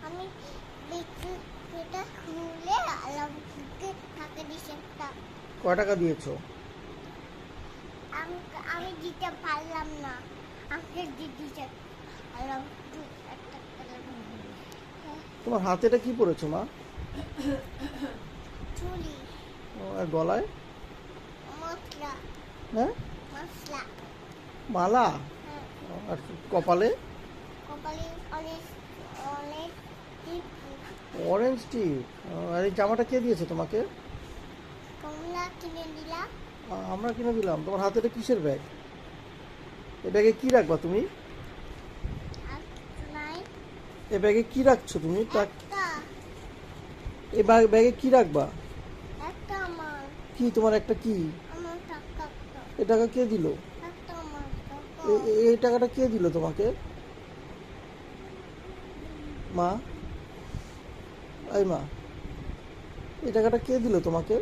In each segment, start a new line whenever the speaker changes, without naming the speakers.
আমি এটা খুলে আলামকে টাকা দিয়েছি একটা।
কয় টাকা দিয়েছো?
আমি আমি দিতে পারলাম না, আমাকে দিয়েছে আলাম একটা
তোমার হাতে এটা কি পরেছো মা?
চুলি
আর গলায়?
মশলা
হ্যাঁ,
মশলা।
মালা।
হ্যাঁ,
আর কপালে
কপালে অনেক অনেক টিপু
অরেঞ্জ টিপ। আর এই জামাটা কে দিয়েছে তোমাকে?
কমলা কিনে দিলাম।
আমরা কিনে দিলাম। তোমার হাতে এটা কিসের ব্যাগ? এই ব্যাগে কি রাখবা তুমি?
আর কিছু নাই,
এই ব্যাগে কি রাখছো তুমি?
একটা
এই ব্যাগে কি রাখবা?
একটা আমার
কি তোমার একটা কি?
আমার টাকা একটা
এই টাকা কে দিল?
একটা আমার টাকা।
এই টাকাটা কে দিল তোমাকে মা? এই মা, এই টাকাটা কে দিল তোমাকে?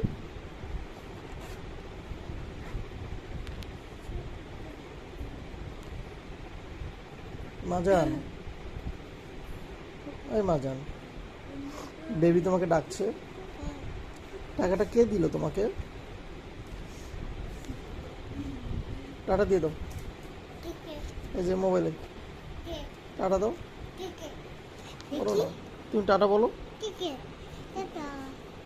মাজান, এই মাজান, বেবি তোমাকে ডাকছে।
হুম,
টাকাটা কে দিল তোমাকে? টাটা দিয়ে দাও।
ঠিক আছে,
এই যে মোবাইলে
ঠিক
টাটা দাও।
ঠিক
বলো
দেখি
না, তুমি টাটা বলো।
ঠিক আছে, এটা